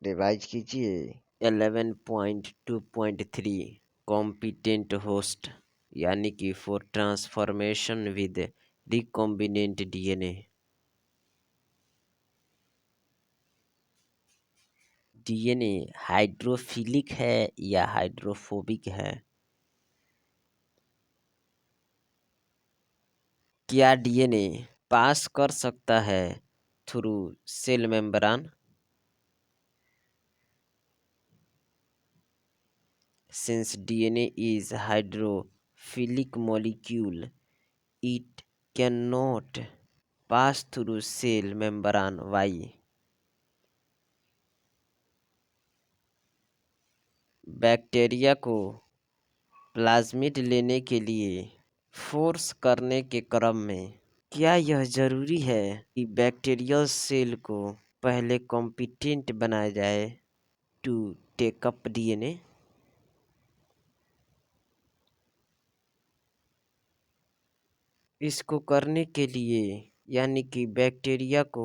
Revise कीजिए। 11.2.3 competent host यानी कि for transformation with recombinant DNA. DNA hydrophilic है या हाइड्रोफोबिक है? क्या डीएनए पास कर सकता है through cell membrane? Since DNA is hydrophilic molecule, it cannot pass through cell membrane. Why? Bacteria को प्लाज्मिड लेने के लिए फोर्स करने के क्रम में क्या यह जरूरी है कि बैक्टीरियल सेल को पहले कॉम्पिटेंट बनाया जाए टू टेक अप डीएनए? इसको करने के लिए यानी कि बैक्टीरिया को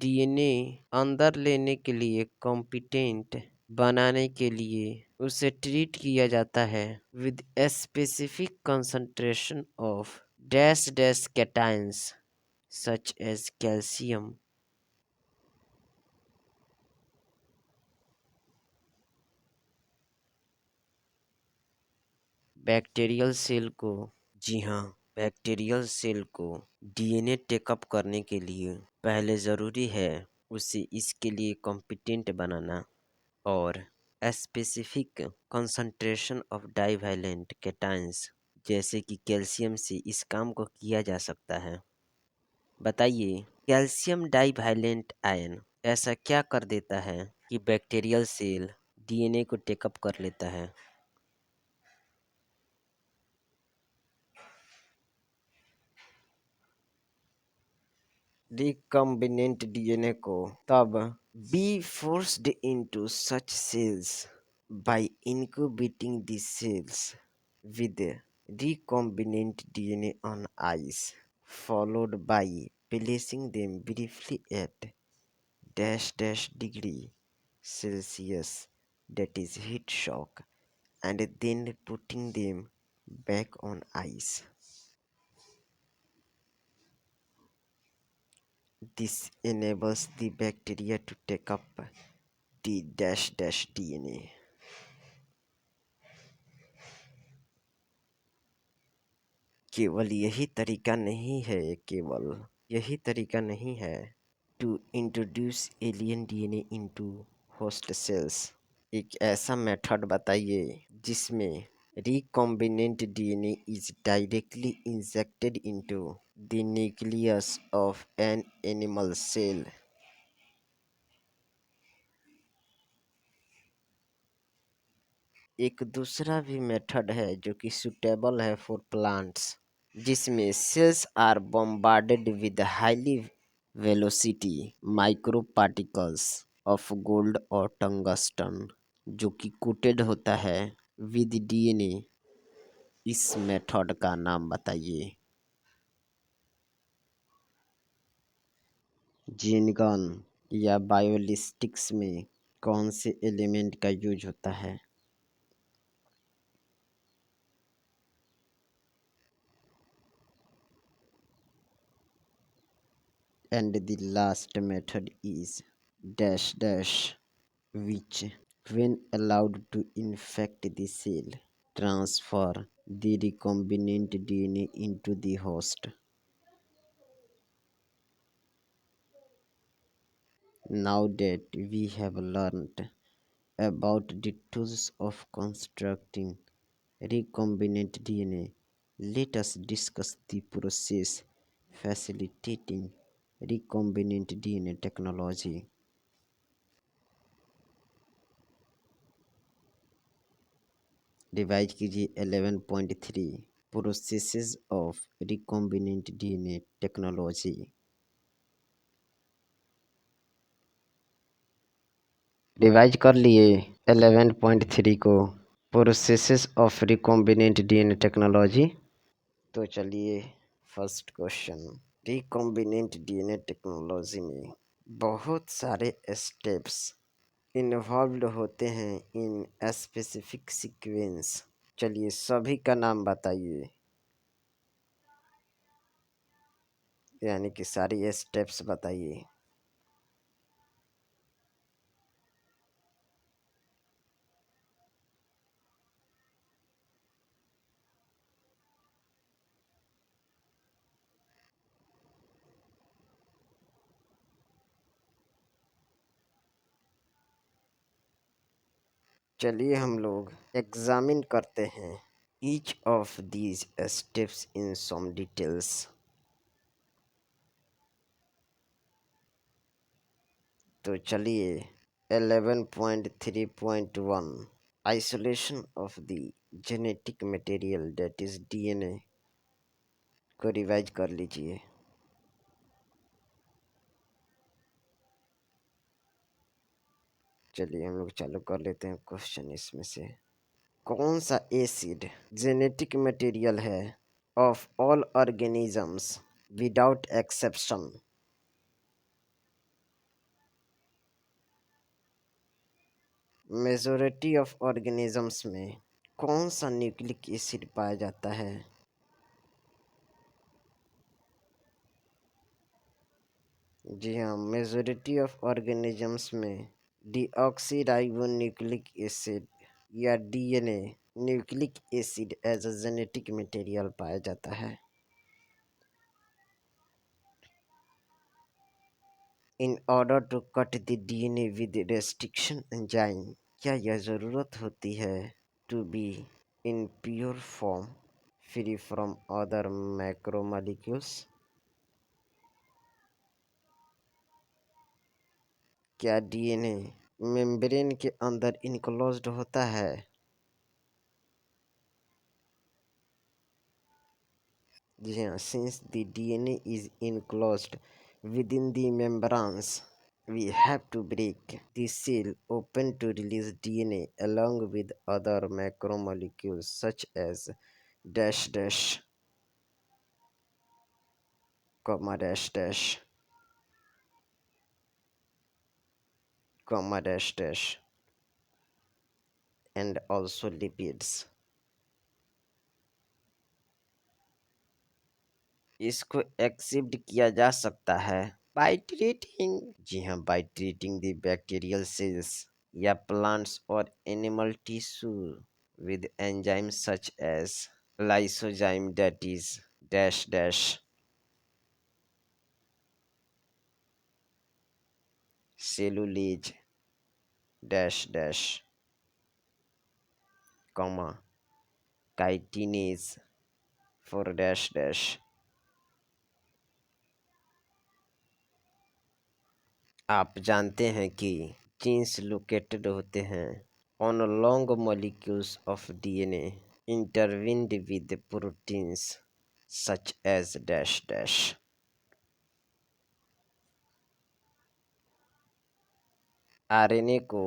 डीएनए अंदर लेने के लिए कॉम्पिटेंट बनाने के लिए उसे ट्रीट किया जाता है with a specific concentration of dash dash cations such as calcium. Bacterial cell को जी हाँ, बैक्टीरियल सेल को डीएनए टेकअप करने के लिए पहले ज़रूरी है उसे इसके लिए कॉम्पिटेंट बनाना और specific concentration of divalent cations जैसे कि कैल्शियम से इस काम को किया जा सकता है। बताइए, कैल्शियम डाइवैलेंट आयन ऐसा क्या कर देता है कि बैक्टीरियल सेल डीएनए को टेकअप कर लेता है? रिकॉम्बिनेंट डीएनए को तब be forced into such cells by incubating these cells with recombinant DNA on ice, followed by placing them briefly at dash dash degree Celsius, that is heat shock, and then putting them back on ice. This enables the bacteria to take up the dash dash DNA. केवल यही तरीका नहीं है केवल यही तरीका नहीं है to introduce alien DNA into host cells. एक ऐसा मेथड बताइए जिसमें recombinant DNA is directly injected into the nucleus of an animal cell. एक दूसरा भी मेथड है जो कि सुटेबल है फॉर प्लांट्स, जिसमें cells are bombarded with highly velocity micro particles of gold और टंगस्टन जो कि कोटेड होता है विद डीएनए। इस मेथड का नाम बताइए। जीन गन या बायोलिस्टिक्स में कौन से एलिमेंट का यूज होता है? And the last method is dash dash, which, when allowed to infect the cell, transfer the recombinant DNA into the host. Now that we have learned about the tools of constructing recombinant DNA, let us discuss the process facilitating recombinant DNA technology. Revise कीजिए 11.3 processes of recombinant DNA technology. Revise कर लिए 11.3 को, processes of recombinant DNA technology. तो चलिए first question. Recombinant DNA technology में बहुत सारे steps involved होते हैं इन स्पेसिफिक सीक्वेंस। चलिए सभी का नाम बताइए, यानी कि सारी स्टेप्स बताइए। चलिए हम लोग एग्जामिन करते हैं each of these steps in some details. तो चलिए 11.3.1 isolation of the genetic material that is DNA को रिवाइज कर लीजिए। चलिए हम लोग चालू कर लेते हैं क्वेश्चन इसमें से। कौन सा एसिड जेनेटिक मटेरियल है of all organisms without exception? Majority of organisms में कौन सा न्यूक्लिक एसिड पाया जाता है? जी हाँ, मेजोरिटी ऑफ ऑर्गेनिजम्स में डीऑक्सीराइबोन्यूक्लिक एसिड या DNA nucleic acid as a genetic material पाया जाता है। In order to cut the DNA with restriction enzyme, क्या यह ज़रूरत होती है to be in pure form free from other macromolecules? क्या डीएनए मेम्ब्रेन के अंदर इनक्लोज्ड होता है? जी हाँ, since the DNA is enclosed within the membranes, we have to break the cell open to release DNA along with other macromolecules such as dash dash, comma dash dash, comma dash dash, and also lipids। इसको accept किया जा सकता है by treating, जी हाँ, by treating the bacterial cells या plants और animal tissue with enzymes such as lysozyme that is dash dash, cellulase dash dash, comma chitinase for dash dash। आप जानते हैं कि जीन्स लोकेटेड होते हैं on long molecules of DNA intertwined with proteins such as dash dash। RNA को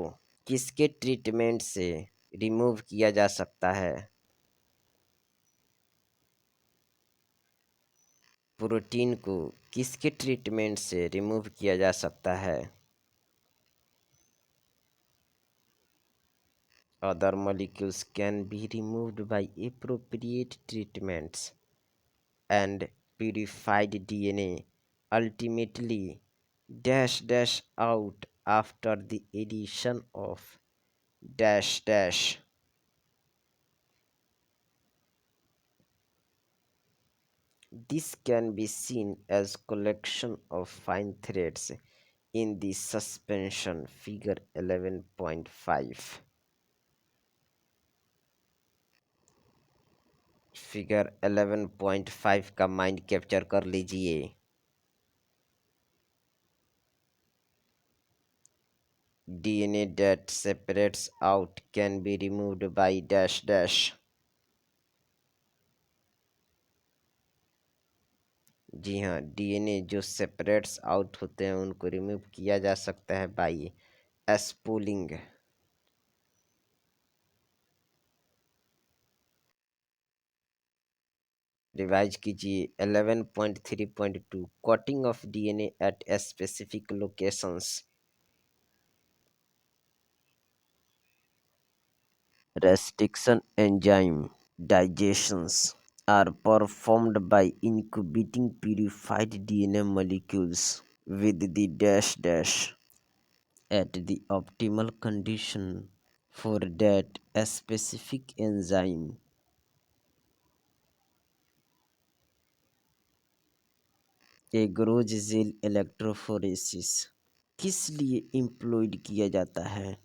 किसके treatment से remove किया जा सकता है? प्रोटीन को किसके ट्रीटमेंट से रिमूव किया जा सकता है? Other molecules can be removed by appropriate treatments and purified DNA ultimately dash dash out after the addition of dash dash। This can be seen as collection of fine threads in the suspension figure 11.5। Figure 11.5 का mind capture कर लीजिए। DNA that separates out can be removed by dash dash। जी हाँ, DNA जो separates out होते हैं उनको remove किया जा सकता है बाई स्पूलिंग। रिवाइज कीजिए 11.3.2 cutting of DNA at specific locations. Restriction enzyme digestions are performed by incubating purified DNA molecules with the dash dash at the optimal condition for that specific enzyme. एग्रोज gel electrophoresis किस लिए employed किया जाता है?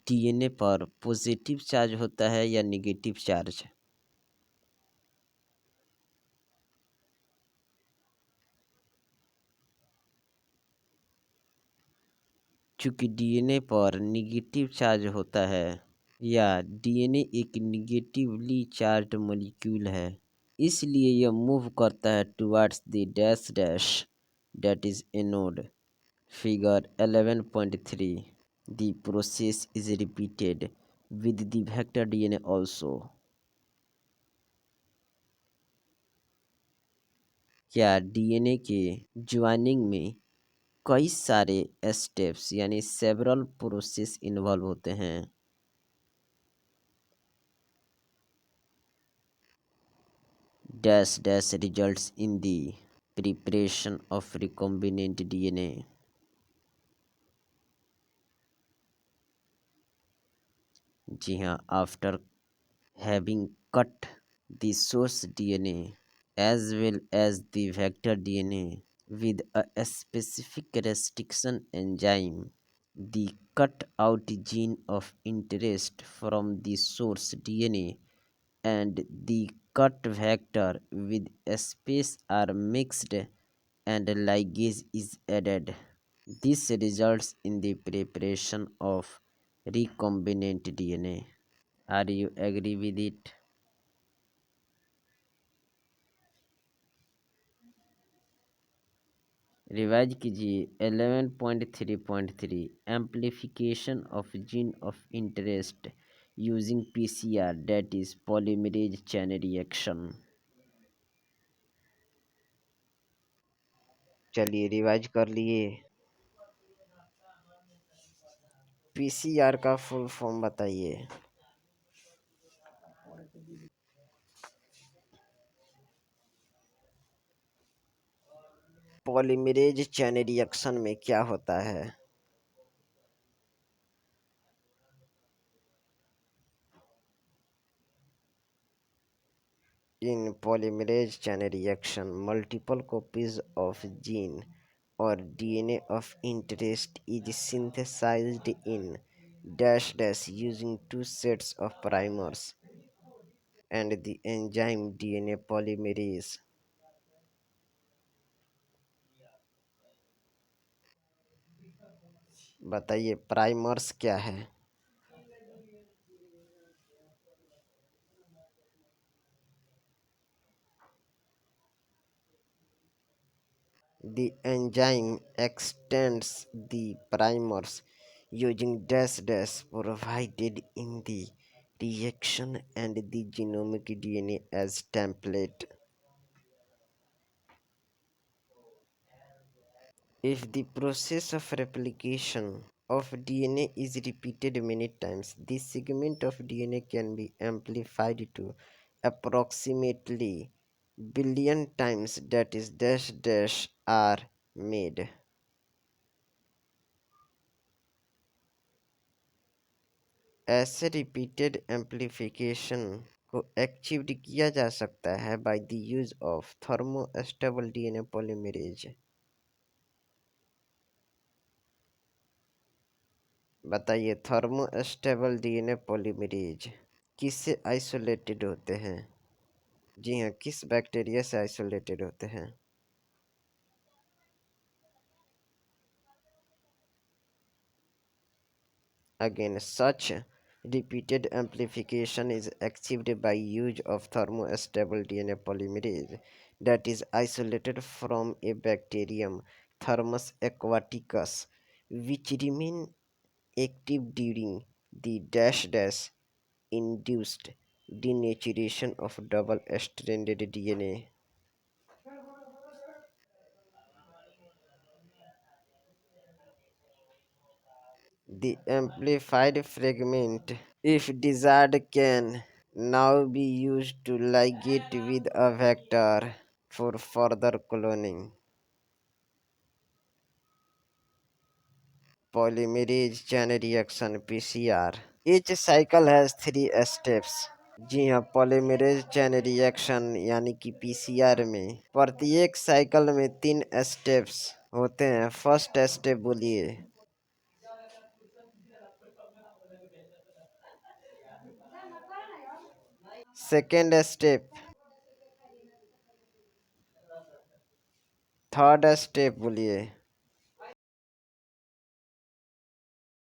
DNA पर positive charge होता है या negative charge? चूंकि डीएनए पर नेगेटिव चार्ज होता है या डीएनए एक नेगेटिवली चार्ज्ड मॉलिक्यूल है, इसलिए यह मूव करता है towards the dash dash that is anode. Figure 11.3. The process is repeated with the vector DNA also. क्या डीएनए के ज्वाइनिंग में कई सारे स्टेप्स यानी सेवरल प्रोसेस इन्वॉल्व होते हैं? Dash dash results in the preparation of recombinant DNA. जी हाँ, after having cut the source DNA as well as the vector DNA with a specific restriction enzyme. The cut out gene of interest from the source DNA and the cut vector with space are mixed and ligase is added. This results in the preparation of recombinant DNA. Are you agree with it? Revise कीजिए 11.3.3 amplification of gene of interest using PCR that is polymerase chain reaction. चलिए revise कर लिए. PCR का full form बताइए. Polymerase chain reaction में क्या होता है? In polymerase chain reaction, multiple copies of gene or DNA of interest is synthesized in dash dash using two sets of primers and the enzyme DNA polymerase. बताइए primers क्या है? The enzyme extends the primers using dash dash provided in the reaction and the genomic DNA as template. If the process of replication of DNA is repeated many times, the segment of DNA can be amplified to approximately billion times, that is dash dash are made. ऐसे repeated amplification को achieved किया जा सकता है by the use of thermostable DNA polymerase. बताइए thermostable DNA polymerase किससे isolated होते हैं? जी हाँ, किस बैक्टीरिया से आइसोलेटेड होते हैं? Again such repeated amplification is achieved by use of thermostable DNA polymerase that is isolated from a bacterium Thermus aquaticus, which remain active during the dash dash induced denaturation of double stranded DNA. The amplified fragment, if desired, can now be used to ligate with a vector for further cloning. Polymerase chain reaction (PCR). Each cycle has three steps. जी हाँ, polymerase chain reaction यानी कि PCR में प्रत्येक cycle में तीन steps होते हैं। First step बोलिए। Second step. थर्ड स्टेप बोलिए।